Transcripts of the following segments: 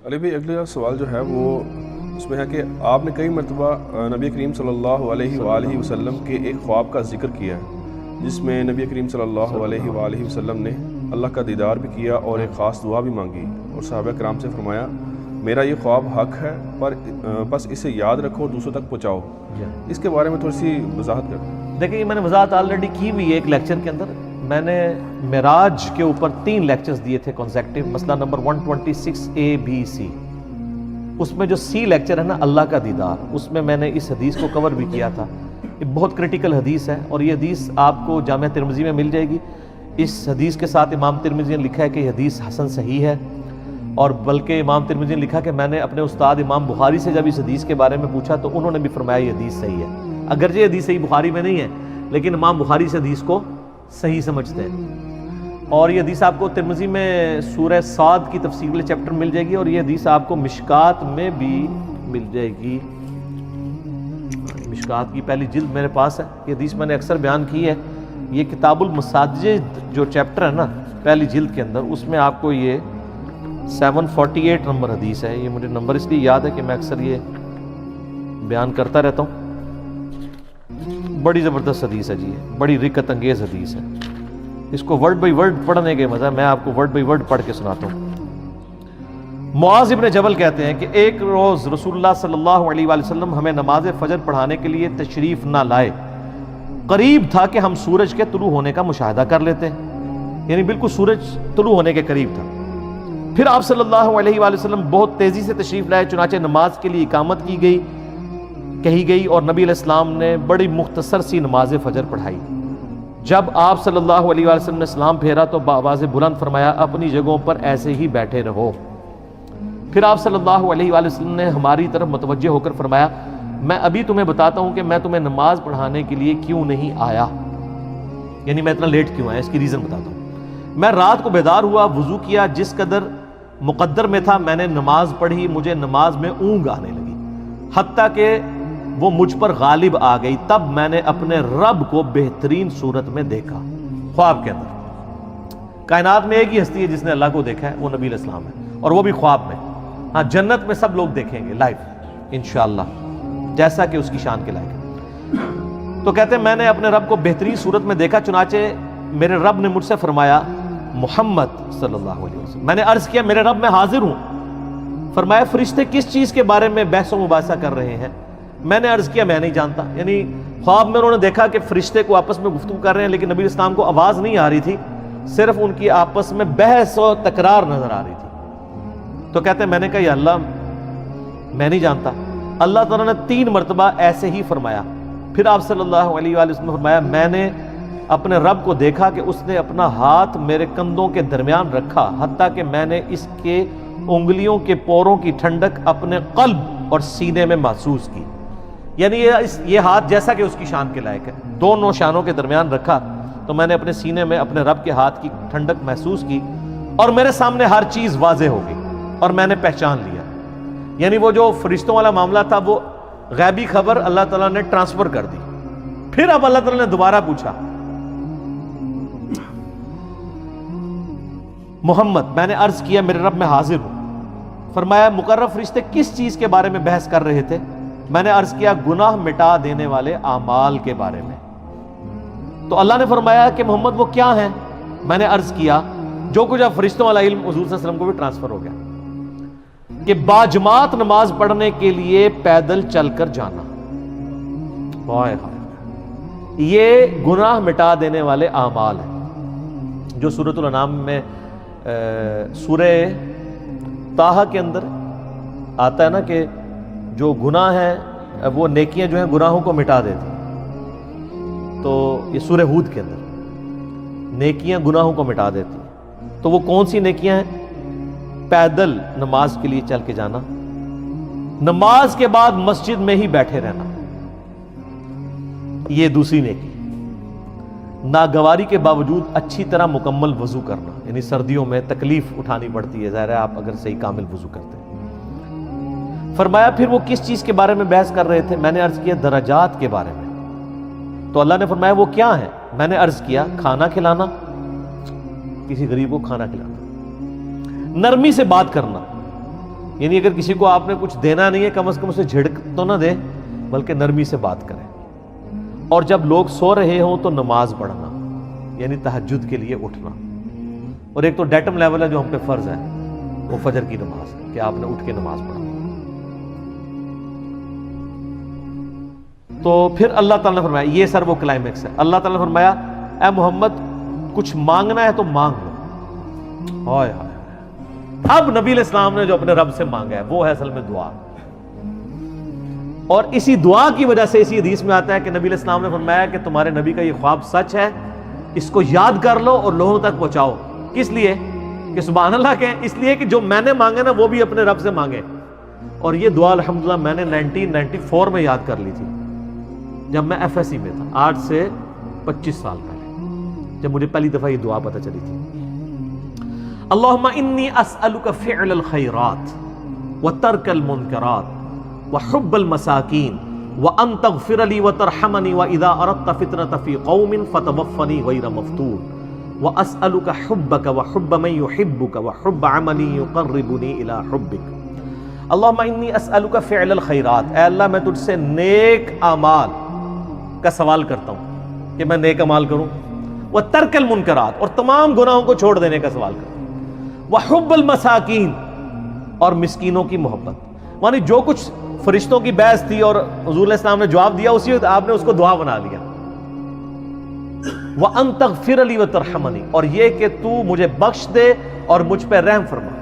علی بھائی اگلا سوال جو ہے وہ اس میں ہے کہ آپ نے کئی مرتبہ نبی کریم صلی اللہ علیہ وآلہ وسلم کے ایک خواب کا ذکر کیا ہے جس میں نبی کریم صلی اللہ علیہ وآلہ وسلم نے اللہ کا دیدار بھی کیا اور ایک خاص دعا بھی مانگی اور صحابہ کرام سے فرمایا میرا یہ خواب حق ہے پر بس اسے یاد رکھو اور دوسروں تک پہنچاؤ. اس کے بارے میں تھوڑی سی وضاحت کر. دیکھیں یہ میں نے وضاحت آلریڈی کی ہوئی ہے ایک لیکچر کے اندر. میں نے معراج کے اوپر 3 لیکچرز دیے تھے کنسیکٹیو، مسئلہ نمبر 126A-B-C. اس میں جو C لیکچر ہے نا اللہ کا دیدار، اس میں نے اس حدیث کو کور بھی کیا تھا. یہ بہت کرٹیکل حدیث ہے اور یہ حدیث آپ کو جامعہ ترمذی میں مل جائے گی. اس حدیث کے ساتھ امام ترمذی نے لکھا ہے کہ یہ حدیث حسن صحیح ہے، اور بلکہ امام ترمذی نے لکھا کہ میں نے اپنے استاد امام بخاری سے جب اس حدیث کے بارے میں پوچھا تو انہوں نے بھی فرمایا یہ حدیث صحیح ہے. اگرچہ یہ حدیث صحیح بخاری میں نہیں ہے لیکن امام بخاری سے حدیث کو صحیح سمجھتے ہیں. اور یہ حدیث آپ کو ترمذی میں سورہ صاد کی تفسیر والے چیپٹر مل جائے گی، اور یہ حدیث آپ کو مشکات میں بھی مل جائے گی. مشکات کی پہلی جلد میرے پاس ہے. یہ حدیث میں نے اکثر بیان کی ہے. یہ کتاب المساجد جو چیپٹر ہے نا پہلی جلد کے اندر، اس میں آپ کو یہ 748 نمبر حدیث ہے. یہ مجھے نمبر اس لیے یاد ہے کہ میں اکثر یہ بیان کرتا رہتا ہوں. بڑی زبردست حدیث ہے جی، بڑی رکت انگیز حدیث ہے. اس کو ورڈ بائی ورڈ پڑھنے کے مزہ، میں آپ کو ورڈ بائی ورڈ پڑھ کے سناتا ہوں. معاذ ابن جبل کہتے ہیں کہ ایک روز رسول اللہ صلی اللہ علیہ وآلہ وسلم ہمیں نماز فجر پڑھانے کے لیے تشریف نہ لائے. قریب تھا کہ ہم سورج کے طلوع ہونے کا مشاہدہ کر لیتے، یعنی بالکل سورج طلوع ہونے کے قریب تھا. پھر آپ صلی اللہ علیہ وآلہ وسلم بہت تیزی سے تشریف لائے، چنانچہ نماز کے لیے اقامت کہی گئی اور نبی علیہ السلام نے بڑی مختصر سی نماز فجر پڑھائی. جب آپ صلی اللہ علیہ وآلہ وسلم نے سلام پھیرا تو بآواز بلند فرمایا اپنی جگہوں پر ایسے ہی بیٹھے رہو. پھر آپ صلی اللہ علیہ وآلہ وسلم نے ہماری طرف متوجہ ہو کر فرمایا میں ابھی تمہیں بتاتا ہوں کہ میں تمہیں نماز پڑھانے کے لیے کیوں نہیں آیا، یعنی میں اتنا لیٹ کیوں آیا، اس کی ریزن بتاتا ہوں. میں رات کو بیدار ہوا، وضو کیا، جس قدر مقدر میں تھا میں نے نماز پڑھی. مجھے نماز میں اونگ آنے لگی حتیٰ کہ وہ مجھ پر غالب آ گئی. تب میں نے اپنے رب کو بہترین صورت میں دیکھا خواب کے اندر. کائنات میں ایک ہی ہستی ہے جس نے اللہ کو دیکھا ہے، وہ نبی علیہ السلام ہے، اور وہ بھی خواب میں. ہاں جنت میں سب لوگ دیکھیں گے لائف انشاءاللہ جیسا کہ اس کی شان کے لائق ہے. تو کہتے ہیں میں نے اپنے رب کو بہترین صورت میں دیکھا، چنانچہ میرے رب نے مجھ سے فرمایا محمد صلی اللہ علیہ وسلم. میں نے عرض کیا میرے رب میں حاضر ہوں. فرمایا فرشتے کس چیز کے بارے میں بحث و مباحثہ کر رہے ہیں؟ میں نے عرض کیا میں نہیں جانتا. یعنی خواب میں انہوں نے دیکھا کہ فرشتے کو آپس میں گفتگو کر رہے ہیں، لیکن نبی علیہ السلام کو آواز نہیں آ رہی تھی، صرف ان کی آپس میں بحث و تکرار نظر آ رہی تھی. تو کہتے ہیں میں نے کہا یا اللہ میں نہیں جانتا. اللہ تعالیٰ نے 3 مرتبہ ایسے ہی فرمایا. پھر آپ صلی اللہ علیہ وآلہ وسلم نے فرمایا میں نے اپنے رب کو دیکھا کہ اس نے اپنا ہاتھ میرے کندھوں کے درمیان رکھا حتیٰ کہ میں نے اس کے انگلیوں کے پوروں کی ٹھنڈک اپنے قلب اور سینے میں محسوس کی. یعنی یہ ہاتھ جیسا کہ اس کی شان کے لائق ہے، دونوں شانوں کے درمیان رکھا تو میں نے اپنے سینے میں اپنے رب کے ہاتھ کی ٹھنڈک محسوس کی اور میرے سامنے ہر چیز واضح ہو گئی اور میں نے پہچان لیا. یعنی وہ جو فرشتوں والا معاملہ تھا وہ غیبی خبر اللہ تعالیٰ نے ٹرانسفر کر دی. پھر اب اللہ تعالیٰ نے دوبارہ پوچھا محمد، میں نے عرض کیا میرے رب میں حاضر ہوں. فرمایا مقرب فرشتے کس چیز کے بارے میں بحث کر رہے تھے؟ میں نے عرض کیا گناہ مٹا دینے والے اعمال کے بارے میں. تو اللہ نے فرمایا کہ محمد وہ کیا ہیں؟ میں نے عرض کیا جو کچھ اب فرشتوں والا علم حضور صلی اللہ علیہ وسلم کو بھی ٹرانسفر ہو گیا کہ باجماعت نماز پڑھنے کے لیے پیدل چل کر جانا. یہ گناہ مٹا دینے والے اعمال ہیں جو سورۃ الانعام میں سورہ طٰہٰ کے اندر آتا ہے نا کہ جو گناہ ہیں وہ نیکیاں جو ہیں گناہوں کو مٹا دیتی. تو یہ سورہ ہود کے اندر نیکیاں گناہوں کو مٹا دیتی. تو وہ کون سی نیکیاں ہیں؟ پیدل نماز کے لیے چل کے جانا، نماز کے بعد مسجد میں ہی بیٹھے رہنا، یہ دوسری نیکی. ناگواری کے باوجود اچھی طرح مکمل وضو کرنا، یعنی سردیوں میں تکلیف اٹھانی پڑتی ہے، ظاہر ہے آپ اگر صحیح کامل وضو کرتے ہیں. فرمایا پھر وہ کس چیز کے بارے میں بحث کر رہے تھے؟ میں نے عرض کیا درجات کے بارے میں. تو اللہ نے فرمایا وہ کیا ہیں؟ میں نے عرض کیا کھانا کھلانا، کسی غریب کو کھانا کھلانا، نرمی سے بات کرنا، یعنی اگر کسی کو آپ نے کچھ دینا نہیں ہے، کم از کم اسے جھڑک تو نہ دے، بلکہ نرمی سے بات کریں. اور جب لوگ سو رہے ہوں تو نماز پڑھنا، یعنی تہجد کے لیے اٹھنا. اور ایک تو ڈیٹم لیول ہے جو ہم پہ فرض ہے، وہ فجر کی نماز ہے کہ آپ نے اٹھ کے نماز پڑھا. تو پھر اللہ تعالیٰ نے فرمایا، یہ سر وہ کلائمیکس ہے، اللہ تعالیٰ نے فرمایا اے محمد کچھ مانگنا ہے تو مانگ لو. ہائے ہائے، اب نبی علیہ السلام نے جو اپنے رب سے مانگا ہے وہ ہے اصل میں دعا. اور اسی دعا کی وجہ سے اسی حدیث میں آتا ہے کہ نبی علیہ السلام نے فرمایا کہ تمہارے نبی کا یہ خواب سچ ہے، اس کو یاد کر لو اور لوگوں تک پہنچاؤ. کس لیے؟ کہ سبحان اللہ کہیں، اس لیے کہ جو میں نے مانگے نا وہ بھی اپنے رب سے مانگے. اور یہ دعا الحمدللہ میں نے 1994 میں یاد کر لی تھی، جب میں ایف ایس سی میں تھا، آج سے 25 سال پہلے، جب مجھے پہلی دفعہ یہ دعا پتہ چلی تھی. اللہم انی اسألک فعل الخیرات وترک المنکرات وحب المساکین وان تغفر لی وترحمنی واذا اردت فتنة فی قوم فتوفنی غیر مفتون واسألک حبک وحب من یحبک وحب عملی یقربنی الی حبک. اللہم انی اسألک فعل الخیرات، اے اللہ میں تجھ سے نیک اعمال کا سوال کرتا ہوں کہ میں نیک اعمال کروں. وترک المنکرات، اور تمام گناہوں کو چھوڑ دینے کا سوال کرتا ہوں. وحب المساکین، اور مسکینوں کی محبت. یعنی جو کچھ فرشتوں کی بحث تھی اور حضور علیہ السلام نے جواب دیا، اسی وقت آپ نے اس کو دعا بنا لیا. وَأَن تَغْفِرَ لِي وَتَرْحَمَنِي، اور یہ کہ تو مجھے بخش دے اور مجھ پہ رحم فرما.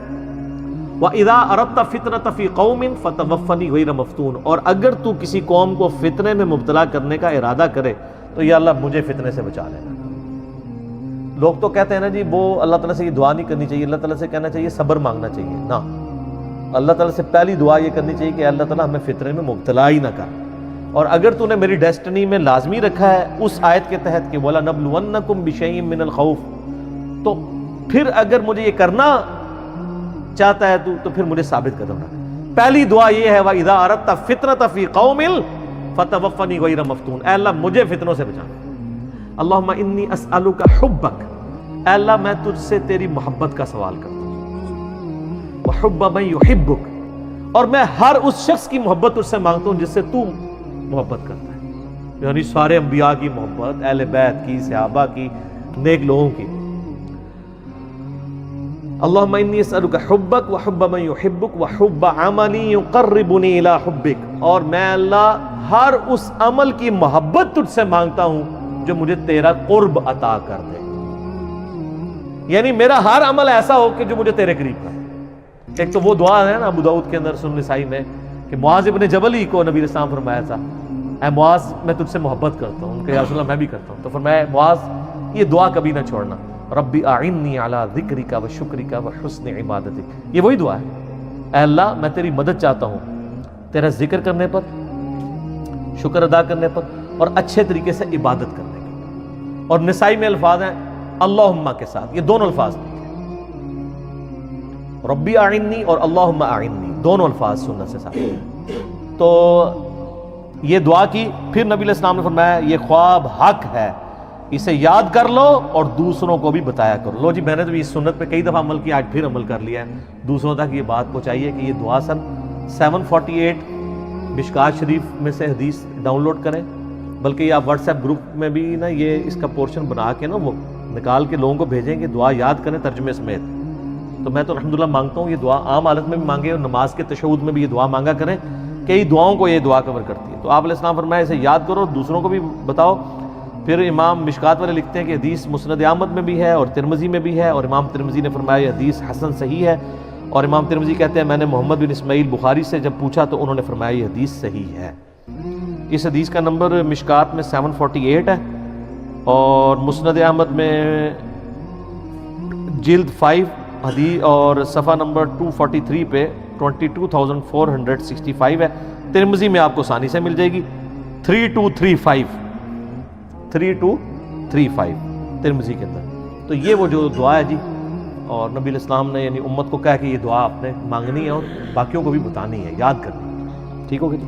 وَإِذَا أَرَدْتَ فِتْنَةَ فِي قَوْمٍ فَتَوَفَّنِي غَيْرَ مَفْتُونٍ، اور اگر تو کسی قوم کو فتنے میں مبتلا کرنے کا ارادہ کرے تو یا اللہ مجھے فتنے سے بچا لینا. لوگ تو کہتے ہیں نا جی وہ اللہ تعالیٰ سے یہ دعا نہیں کرنی چاہیے، اللہ تعالیٰ سے کہنا چاہیے صبر مانگنا چاہیے. نہ، اللہ تعالیٰ سے پہلی دعا یہ کرنی چاہیے کہ اللہ تعالیٰ ہمیں فتنے میں مبتلا ہی نہ کر. اور اگر تو نے میری ڈیسٹنی میں لازمی رکھا ہے اس آیت کے تحت کہ وَلَنَبْلُوَنَّكُمْ بِشَيْءٍ مِّنَ الْخَوْفِ، تو پھر اگر مجھے یہ کرنا چاہتا ہے تو پھر مجھے ثابت قدم رکھ. پہلی دعا یہ ہے وَإِذَا أَرَدْتَ فِتْنَةَ فِي قَوْمٍ فَتَوَفَّنِي غَيْرَ مَفْتُونٍ، اے اللہ مجھے فتنوں سے بچا. اللہم انی اسألک حبک، اے اللہ میں تجھ سے تیری محبت کا سوال کرتا ہوں. وحب من یحبک، اور میں ہر اس شخص کی محبت تجھ سے مانگتا ہوں جس سے تو محبت کرتا ہے، یعنی سارے انبیاء کی محبت، اہل بیت کی، صحابہ کی، نیک لوگوں کی. اللہم انی اسألک حبک وحب من یحبک وحب عملی یقربنی الی حبک، اور میں اللہ ہر اس عمل کی محبت تجھ سے مانگتا ہوں جو مجھے تیرا قرب عطا کر دے. یعنی میرا ہر عمل ایسا ہو کہ جو مجھے تیرے قریب کر. ایک تو وہ دعا ہے نا ابو داؤد کے اندر سنن نسائی میں کہ معاذ ابن جبل ہی کو نبی علیہ السلام فرمایا تھا اے معاذ میں تجھ سے محبت کرتا ہوں. ان کہ یا رسول اللہ میں بھی کرتا ہوں. تو فرمایا معاذ یہ دعا کبھی نہ چھوڑنا، ربی اعنی علی ذکرک و شکرک و حسن عبادتک. یہ وہی دعا ہے، اے اللہ میں تیری مدد چاہتا ہوں تیرا ذکر کرنے پر، شکر ادا کرنے پر، اور اچھے طریقے سے عبادت کرنے کے. اور نسائی میں الفاظ ہیں اللہم کے ساتھ، یہ دونوں الفاظ ہیں، ربی اعنی اور اللہم اعنی، دونوں الفاظ سنت سے ساتھ. تو یہ دعا کی. پھر نبی علیہ السلام نے فرمایا یہ خواب حق ہے، اسے یاد کر لو اور دوسروں کو بھی بتایا کرو. لو جی میں نے تو اس سنت پہ کئی دفعہ عمل کیا، آج پھر عمل کر لیا ہے. دوسروں تک یہ بات پہنچائیے کہ یہ دعا سن 748 مشکات شریف میں سے حدیث ڈاؤن لوڈ کریں، بلکہ یہ آپ واٹس ایپ گروپ میں بھی نا یہ اس کا پورشن بنا کے نا وہ نکال کے لوگوں کو بھیجیں کہ دعا یاد کریں ترجمے سمیت. تو میں تو الحمدللہ مانگتا ہوں یہ دعا عام حالت میں بھی مانگے اور نماز کے تشہد میں بھی یہ دعا مانگا کریں. کئی دعاؤں کو یہ دعا کور کرتی ہے. تو آپ علیہ السلام فرمایا اسے یاد کرو، دوسروں کو بھی بتاؤ. پھر امام مشکات والے لکھتے ہیں کہ حدیث مسند احمد میں بھی ہے اور ترمذی میں بھی ہے، اور امام ترمذی نے فرمایا یہ حدیث حسن صحیح ہے. اور امام ترمذی کہتے ہیں میں نے محمد بن اسماعیل بخاری سے جب پوچھا تو انہوں نے فرمایا یہ حدیث صحیح ہے. اس حدیث کا نمبر مشکات میں 748 ہے اور مسند احمد میں جلد 5 حدیث اور صفحہ نمبر 243 پہ 22,465 ہے. ترمذی میں آپ کو آسانی سے مل جائے گی 3235 ترمذی کے اندر. تو یہ وہ جو دعا ہے جی، اور نبی علیہ السلام نے یعنی امت کو کہا کہ یہ دعا آپ نے مانگنی ہے اور باقیوں کو بھی بتانی ہے، یاد کرنی ہے. ٹھیک ہوگی جی.